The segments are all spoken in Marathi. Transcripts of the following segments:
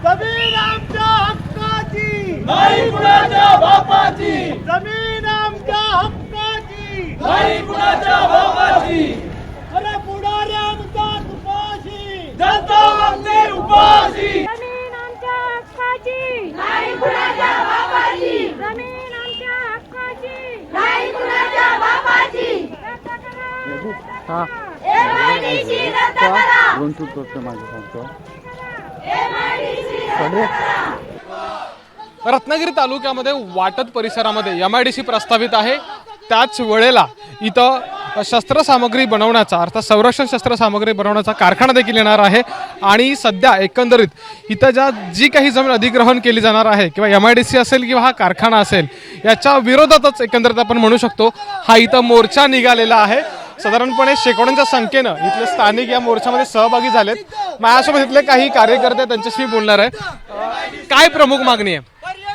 जमीन आमच्या हक्काची, नाही कुणाच्या बापाची, जमीन आमच्या हक्काची, नाही कुणाच्या बापाची, अरे पुढारी आमचा तुपाशी, जनता मागते उपाशी. जमीन आमच्या हक्काची, नाही कुणाच्या बापाची, जमीन आमच्या हक्काची, नाही कुणाच्या बापाची. रद्द करा, हा MIDC रद्द करा, दोन तू तो माझं सांगतो MIDC रद्द करा. रत्नागिरी तालुक्यामध्ये वाटत परिसरामध्ये MIDC प्रस्तावित आहे. त्याच वेळेला इथं शस्त्रसामग्री बनवण्याचा अर्थात संरक्षण शस्त्रसामग्री बनवण्याचा कारखाना देखील येणार आहे. आणि सध्या एकंदरीत इथं जी काही जमीन अधिग्रहण केली जाणार आहे किंवा MIDC असेल किंवा हा कारखाना असेल याच्या विरोधातच एकंदरीत आपण म्हणू शकतो हा इथं मोर्चा निघालेला आहे. साधारणपणे शेकडोंच्या संख्येनं इथले स्थानिक या मोर्चामध्ये सहभागी झालेत. माझ्यासोबत इथले काही कार्यकर्ते त्यांच्याशी बोलणार आहे. काय प्रमुख मागणी आहे?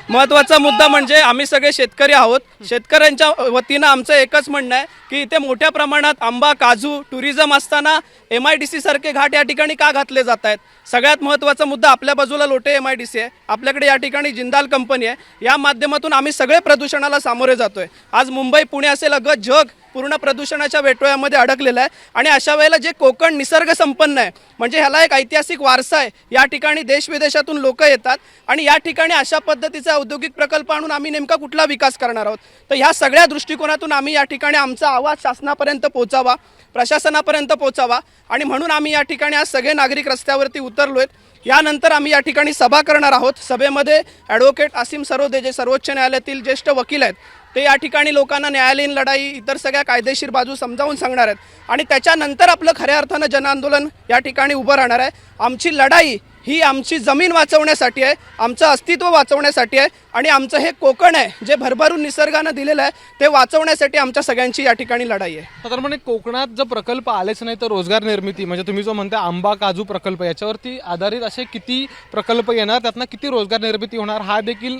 महत्त्वाचा मुद्दा म्हणजे आम्ही सगळे शेतकरी आहोत. शेतकऱ्यांच्या वतीनं आमचं एकच म्हणणं आहे की इथे मोठ्या प्रमाणात आंबा, काजू, टुरिझम असताना MIDC सारखे घाट या ठिकाणी का घातले जात आहेत. सगळ्यात महत्त्वाचा मुद्दा आपल्या बाजूला लोटे MIDC आहे, आपल्याकडे या ठिकाणी जिंदाल कंपनी आहे. या माध्यमातून आम्ही सगळे प्रदूषणाला सामोरे जातोय. आज मुंबई, पुणे असेल अगं जग पूर्ण प्रदूषणाच्या वेटोळ्यामध्ये अडकलेलं आहे. आणि अशा वेळेला जे कोकण निसर्ग संपन्न आहे म्हणजे ह्याला एक ऐतिहासिक वारसा आहे. या ठिकाणी देशविदेशातून लोक येतात आणि या ठिकाणी अशा पद्धतीचा औद्योगिक प्रकल्प आणून आम्ही नेमका कुठला विकास करणार आहोत. तर ह्या सगळ्या दृष्टिकोनातून आम्ही या ठिकाणी आमचा आवाज शासनापर्यंत पोहोचावा, प्रशासनापर्यंत पोहोचावा. आणि म्हणून आम्ही या ठिकाणी आज सगळे नागरिक रस्त्यावरती उतरलोय. यानंतर आम्ही या ठिकाणी सभा करणार आहोत. सभेमध्ये ॲडव्होकेट आसिम सरोदे जे सर्वोच्च न्यायालयातील ज्येष्ठ वकील आहेत ते या ठिकाणी लोकांना न्यायालयीन लढाई इतर सगळ्या कायदेशीर बाजू समजावून सांगणार आहेत. आणि त्याच्यानंतर आपलं खऱ्या अर्थानं जनआंदोलन या ठिकाणी उभं राहणार आहे. आमची लढाई ही आमची जमीन वाचवण्यासाठी आहे, आमचं अस्तित्व वाचवण्यासाठी आहे. आणि आमचं हे कोकण आहे जे भरभरून निसर्गानं दिलेलं आहे ते वाचवण्यासाठी आमच्या सगळ्यांची या ठिकाणी लढाई आहे. साधारणपणे कोकणात जर प्रकल्प आलेच नाही तर रोजगार निर्मिती म्हणजे तुम्ही जो म्हणता आंबा, काजू प्रकल्प याच्यावरती आधारित असे किती प्रकल्प येणार, त्यातनं किती रोजगार निर्मिती होणार हा देखील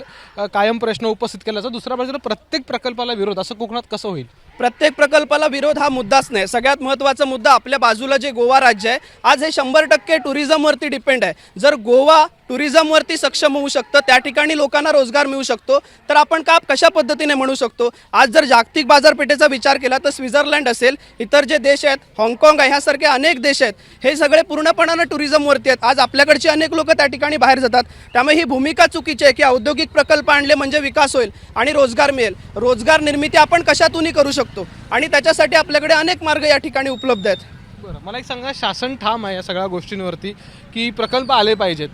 कायम प्रश्न उपस्थित केला जातो. दुसऱ्या बाजूला प्रत्येक प्रकल्पाला विरोध असं कोकणात कसं होईल? प्रत्येक प्रकल्पाला विरोध हा मुद्दाच नाही. सगळ्यात महत्त्वाचा मुद्दा आपल्या बाजूला जे गोवा राज्य आहे आज हे 100% टुरिझमवरती डिपेंड आहे. जर गोवा टुरिझमवरती सक्षम होऊ शकतं, त्या ठिकाणी लोकांना रोजगार मिळू शकतो, तर आपण का कशा पद्धतीने म्हणू शकतो. आज जर जागतिक बाजारपेठेचा विचार केला तर स्वित्झर्लंड असेल, इतर जे देश आहेत, हाँगकाँग आहे, ह्यासारखे अनेक देश आहेत, हे सगळे पूर्णपणानं टुरिझमवरती आहेत. आज आपल्याकडची अनेक लोक त्या ठिकाणी बाहेर जातात. त्यामुळे ही भूमिका चुकीची आहे की औद्योगिक प्रकल्प आणले म्हणजे विकास होईल आणि रोजगार मिळेल. रोजगार निर्मिती आपण कशातूनही करू शकतो आणि त्याच्यासाठी आपल्याकडे अनेक मार्ग या ठिकाणी उपलब्ध आहेत. बरं, मला एक सांगा, शासन ठाम आहे या सगळ्या गोष्टींवरती की प्रकल्प आले पाहिजेत,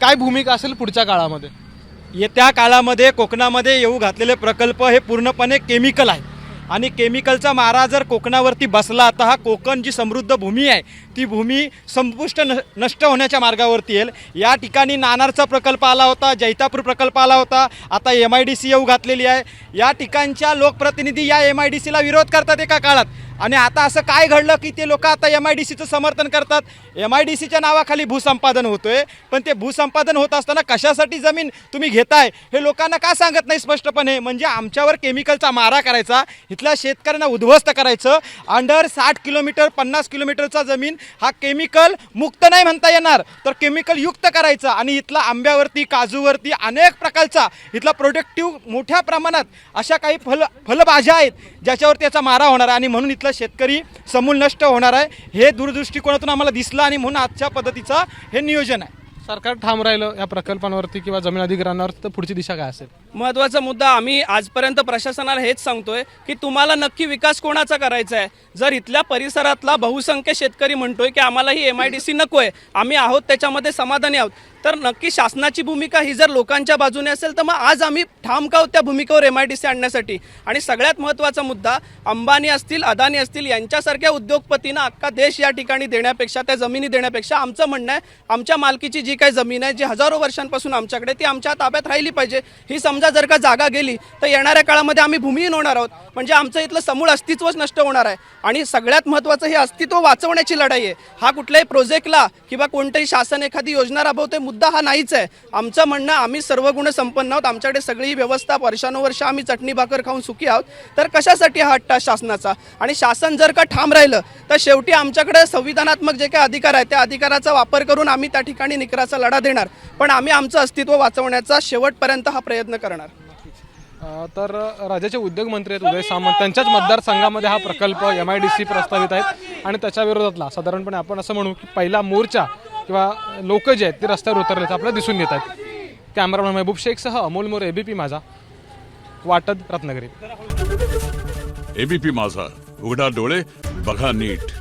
काय भूमिका असेल पुढच्या काळामध्ये? येत्या काळामध्ये कोकणामध्ये येऊ घातलेले प्रकल्प हे पूर्णपणे केमिकल आहे आणि केमिकलचा मारा जर कोकणावरती बसला तर हा कोकण जी समृद्ध भूमी आहे ती भूमी संपुष्ट नष्ट होण्याच्या मार्गावरती येईल. या ठिकाणी नाणारचा प्रकल्प आला होता, जैतापूर प्रकल्प आला होता, आता MIDC येऊ घातलेली आहे. या ठिकाणच्या लोकप्रतिनिधी या MIDCला विरोध करतात एका काळात आणि आता असं काय घडलं की ते लोक आता MIDCचं समर्थन करतात. MIDCच्या नावाखाली भूसंपादन होतोय, पण ते भूसंपादन होत असताना कशासाठी जमीन तुम्ही घेताय हे लोकांना का सांगत नाही स्पष्टपणे. म्हणजे आमच्यावर केमिकलचा मारा करायचा, इथल्या शेतकऱ्यांना उद्ध्वस्त करायचं. अंडर 60 किलोमीटर 50 किलोमीटरचा जमीन हा केमिकल मुक्त नाही म्हणता येणार तर केमिकल युक्त करायचा आणि इथला आंब्यावरती, काजूवरती अनेक प्रकारचा इथला प्रोडक्टिव्ह मोठ्या प्रमाणात अशा काही फलभाज्या आहेत ज्याच्यावरती याचा मारा होणार आहे आणि म्हणून इथला शेतकरी समूल नष्ट होणार आहे. हे दूरदृष्टिकोनातून आम्हाला दिसलं आणि म्हणून आजच्या पद्धतीचा हे नियोजन आहे. सरकार ठाम राहिलं या प्रकल्पांवरती किंवा जमीन अधिग्रहणावरती तर पुढची दिशा काय असेल? महत्त्वाचा मुद्दा आम्ही आजपर्यंत प्रशासनाला हेच सांगतोय की तुम्हाला नक्की विकास कोणाचा करायचा आहे. जर इथल्या परिसरातला बहुसंख्य शेतकरी म्हणतोय की आम्हाला ही MIDC नको आहे, आम्ही आहोत त्याच्यामध्ये समाधानी आहोत, तर नक्की शासनाची भूमिका ही जर लोकांच्या बाजूने असेल तर मग आज आम्ही ठाम का त्या भूमिकेवर MIDC आणण्यासाठी. आणि सगळ्यात महत्त्वाचा मुद्दा अंबानी असतील, अदानी असतील यांच्यासारख्या उद्योगपतींना अख्खा देश या ठिकाणी देण्यापेक्षा, त्या जमिनी देण्यापेक्षा आमचं म्हणणं आहे आमच्या मालकीची जी काही जमीन आहे जी हजारो वर्षांपासून आमच्याकडे ती आमच्या ताब्यात राहिली पाहिजे. ही समजा जर का जागा गेली तर येणाऱ्या काळामध्ये आम्ही भूमिहीन होणार आहोत, म्हणजे आमचं इथलं समूळ अस्तित्वच नष्ट होणार आहे. आणि सगळ्यात महत्त्वाचं हे अस्तित्व वाचवण्याची लढाई आहे. हा कुठल्याही प्रोजेक्टला किंवा कोणतेही शासन एखादी योजना राबवते मुद्दा हा नाहीच आहे. आमचं म्हणणं आम्ही सर्व गुण संपन्न आहोत, आमच्याकडे सगळी व्यवस्था, वर्षानुवर्ष आम्ही चटणी भाकर खाऊन सुखी आहोत, तर कशासाठी हा हट्ट शासनाचा. आणि शासन जर का ठाम राहिलं तर शेवटी आमच्याकडे संविधानात्मक जे काही अधिकार आहे त्या अधिकाराचा वापर करून आम्ही त्या ठिकाणी निकराचा अस्तित्वाचा लढा देणार, पण आम्ही आमचं अस्तित्व वाचवण्याचा शेवटपर्यंत हा प्रयत्न करणार. तर राज्याचे उद्योग मंत्री आहेत उदय सामंत, त्यांच्याच मतदारसंघामध्ये हा प्रकल्प MIDC प्रस्तावित आहेत आणि त्याच्या विरोधातला साधारणपणे आपण असं म्हणू की पहिला मोर्चा किंवा लोक जे आहेत ते रस्त्यावर उतरल्याचं आपल्याला दिसून येत आहेत. कॅमेरामॅन महबूब शेखसह अमोल मोरे, ABP माझा, वाटद, रत्नागिरी. ABP माझा, उघडा डोळे बघा नीट.